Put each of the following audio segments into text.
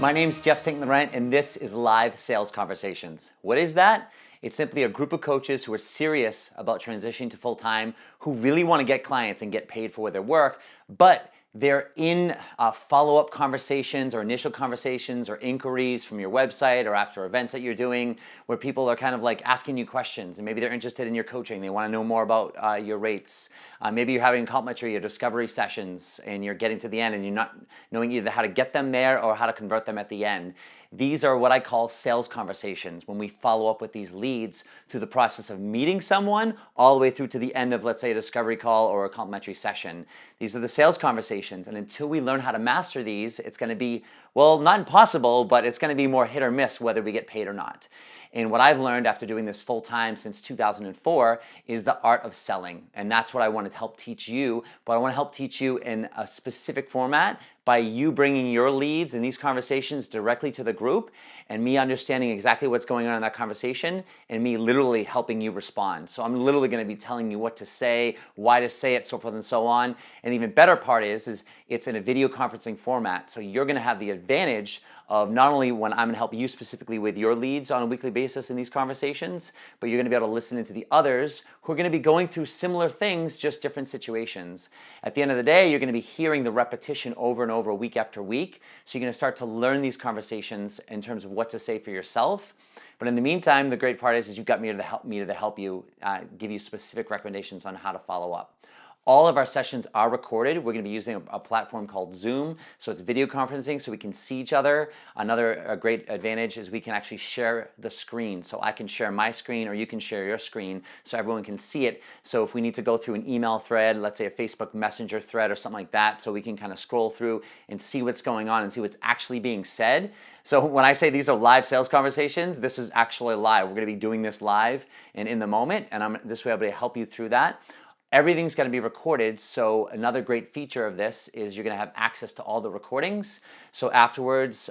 My name's Jeff St. Laurent, and this is Live Sales Conversations. What is that? It's simply a group of coaches who are serious about transitioning to full-time, who really want to get clients and get paid for their work, but they're in follow-up conversations or initial conversations or inquiries from your website or after events that you're doing where people are kind of like asking you questions, and maybe they're interested in your coaching. They want to know more about your rates. Maybe you're having complimentary or discovery sessions and you're getting to the end and you're not knowing either how to get them there or how to convert them at the end. These are what I call sales conversations, when we follow up with these leads through the process of meeting someone all the way through to the end of, let's say, a discovery call or a complimentary session. These are the sales conversations, and until we learn how to master these, it's going to be, well, not impossible, but it's going to be more hit or miss whether we get paid or not. And what I've learned after doing this full time since 2004 is the art of selling. And that's what I want to help teach you, but I want to help teach you in a specific format by you bringing your leads in these conversations directly to the group and me understanding exactly what's going on in that conversation and me literally helping you respond. So I'm literally going to be telling you what to say, why to say it, so forth and so on. And the even better part is it's in a video conferencing format. So you're going to have the advantage of not only when I'm going to help you specifically with your leads on a weekly basis in these conversations, but you're going to be able to listen into the others who are going to be going through similar things, just different situations. At the end of the day, you're going to be hearing the repetition over and over week after week. So you're going to start to learn these conversations in terms of what to say for yourself. But in the meantime, the great part is you've got me to help you, give you specific recommendations on how to follow up. All of our sessions are recorded. We're going to be using a platform called Zoom. So it's video conferencing so we can see each other. Another great advantage is we can actually share the screen. So I can share my screen or you can share your screen so everyone can see it. So if we need to go through an email thread, let's say a Facebook Messenger thread or something like that, so we can kind of scroll through and see what's going on and see what's actually being said. So when I say these are live sales conversations, this is actually live. We're going to be doing this live and in the moment, and this way I'll be able to help you through that. Everything's going to be recorded, so another great feature of this is you're going to have access to all the recordings. So afterwards,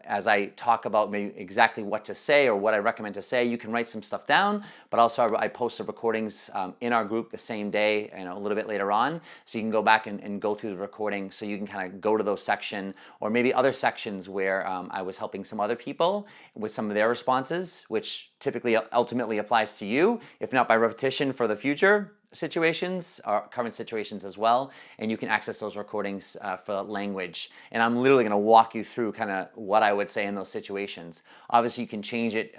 as I talk about maybe exactly what to say or what I recommend to say, you can write some stuff down, but also I post the recordings in our group the same day, a little bit later on, so you can go back and go through the recording so you can kind of go to those sections or maybe other sections where I was helping some other people with some of their responses, which typically ultimately applies to you, if not by repetition for the future situations or current situations as well, and you can access those recordings for language. And I'm literally going to walk you through kind of what I would say in those situations. Obviously, you can change it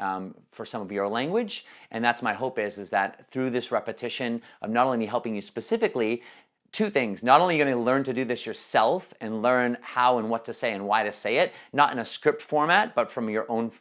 for some of your language, and that's my hope is that through this repetition of not only me helping you specifically, two things. Not only are you going to learn to do this yourself and learn how and what to say and why to say it, not in a script format, but from your own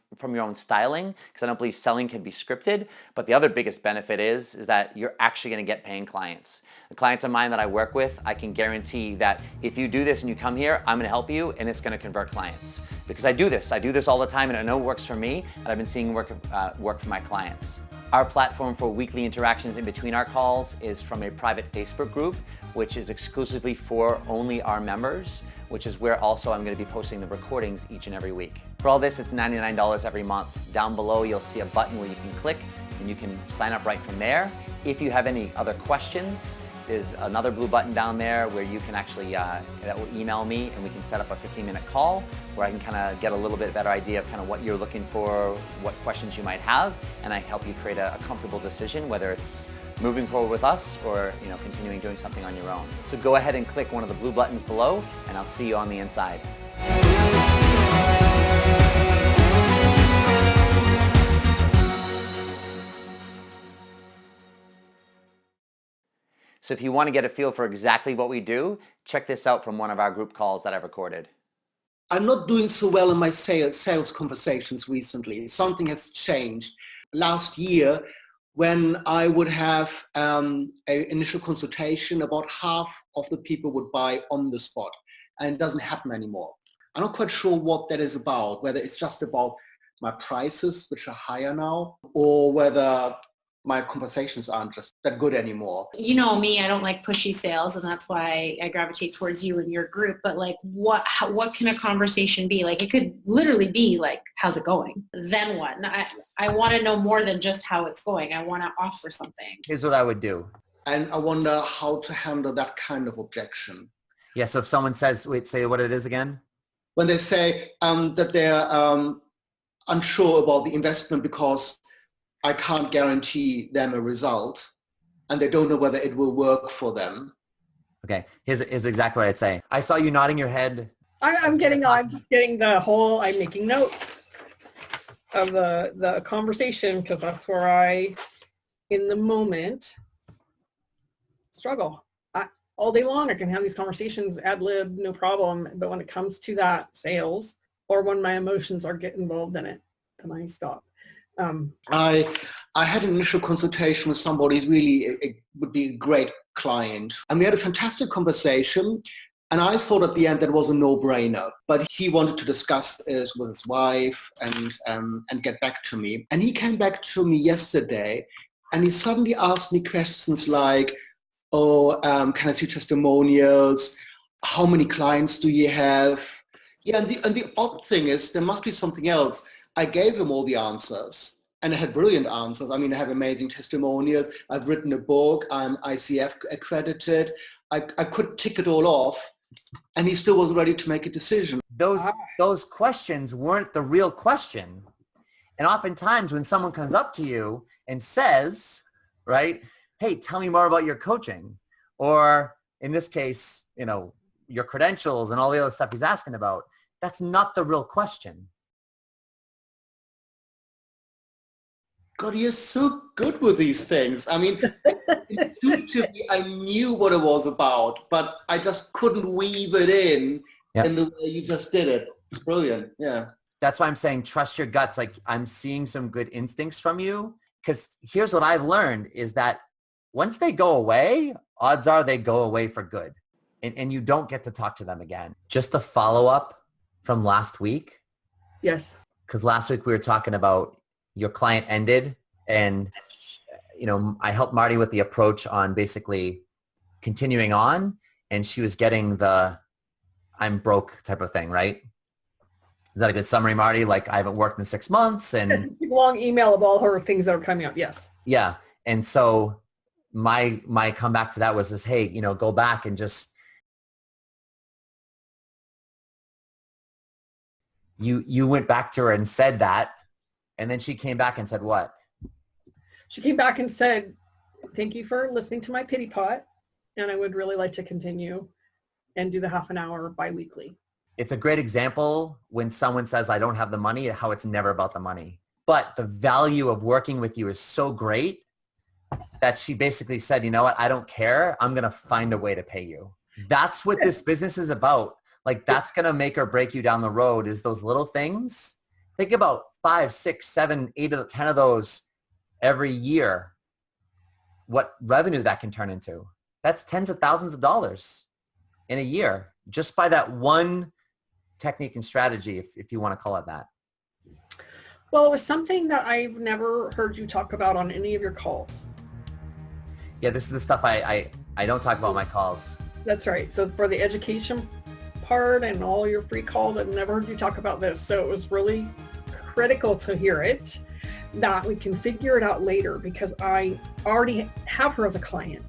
styling, because I don't believe selling can be scripted. But the other biggest benefit is that you're actually going to get paying clients. The clients of mine that I work with, I can guarantee that if you do this and you come here, I'm going to help you and it's going to convert clients. Because I do this all the time and I know it works for me, and I've been seeing work for my clients. Our platform for weekly interactions in between our calls is from a private Facebook group, which is exclusively for only our members, which is where also I'm going to be posting the recordings each and every week. For all this, it's $99 every month. Down below, you'll see a button where you can click and you can sign up right from there. If you have any other questions, there's another blue button down there where you can actually, that will email me and we can set up a 15-minute call where I can kind of get a little bit better idea of kind of what you're looking for, what questions you might have, and I help you create a comfortable decision, whether it's moving forward with us or continuing doing something on your own. So go ahead and click one of the blue buttons below and I'll see you on the inside. So if you want to get a feel for exactly what we do, check this out from one of our group calls that I've recorded. I'm not doing so well in my sales conversations recently. Something has changed. Last year, when I would have an initial consultation, about half of the people would buy on the spot, and it doesn't happen anymore. I'm not quite sure what that is about, whether it's just about my prices, which are higher now, or whether my conversations aren't just that good anymore. You know me, I don't like pushy sales, and that's why I gravitate towards you and your group. But like, what can a conversation be? Like, it could literally be like, how's it going? Then what? I want to know more than just how it's going. I want to offer something. Here's what I would do. And I wonder how to handle that kind of objection. Yeah, so if someone says, wait, say what it is again? When they say that they're unsure about the investment because I can't guarantee them a result and they don't know whether it will work for them. Okay, here's exactly what I'd say. I saw you nodding your head. I'm getting the whole, I'm making notes of the conversation because that's where I, in the moment, struggle. All day long I can have these conversations ad lib, no problem. But when it comes to that sales or when my emotions are get involved in it, then I stop. I had an initial consultation with somebody who's really would be a great client. And we had a fantastic conversation. And I thought at the end that was a no-brainer. But he wanted to discuss this with his wife and get back to me. And he came back to me yesterday and he suddenly asked me questions like, can I see testimonials? How many clients do you have? Yeah, and the odd thing is there must be something else. I gave him all the answers and I had brilliant answers. I mean, I have amazing testimonials. I've written a book. I'm ICF accredited. I could tick it all off and he still wasn't ready to make a decision. Those questions weren't the real question. And oftentimes when someone comes up to you and says, right, hey, tell me more about your coaching, or in this case, your credentials and all the other stuff he's asking about, that's not the real question. God, you're so good with these things. I mean, intuitively, I knew what it was about, but I just couldn't weave it in the way you just did it. It's brilliant. Yeah. That's why I'm saying trust your guts. Like, I'm seeing some good instincts from you, because here's what I've learned is that once they go away, odds are they go away for good. And you don't get to talk to them again. Just a follow-up from last week. Yes. Because last week we were talking about your client ended and, I helped Marty with the approach on basically continuing on, and she was getting the I'm broke type of thing, right? Is that a good summary, Marty? Like, I haven't worked in 6 months and long email of all her things that are coming up. Yes. Yeah. And so my comeback to that was this, hey, go back and just, you went back to her and said that. And then she came back and said what? She came back and said, thank you for listening to my pity pot. And I would really like to continue and do the half an hour biweekly. It's a great example when someone says, I don't have the money, how it's never about the money. But the value of working with you is so great that she basically said, you know what, I don't care. I'm going to find a way to pay you. That's what this business is about. Like, that's going to make or break you down the road, is those little things. Think about 5, 6, 7, 8 of the 10 of those every year. What revenue that can turn into. That's tens of thousands of dollars in a year just by that one technique and strategy, if you want to call it that. Well, it was something that I've never heard you talk about on any of your calls. Yeah, this is the stuff I don't talk about on my calls. That's right. So for the education part and all your free calls, I've never heard you talk about this. So it was really critical to hear it, that we can figure it out later, because I already have her as a client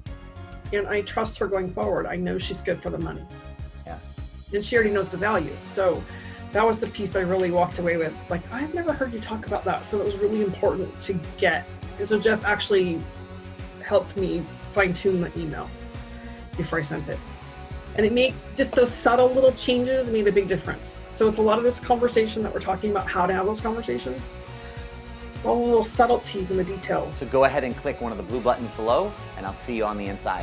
and I trust her going forward. I know she's good for the money. Yeah. And she already knows the value. So that was the piece I really walked away with. Like, I've never heard you talk about that. So it was really important to get. And so Jeff actually helped me fine tune the email before I sent it. And it made just those subtle little changes made a big difference. So it's a lot of this conversation that we're talking about, how to have those conversations, all the little subtleties and the details. So go ahead and click one of the blue buttons below, and I'll see you on the inside.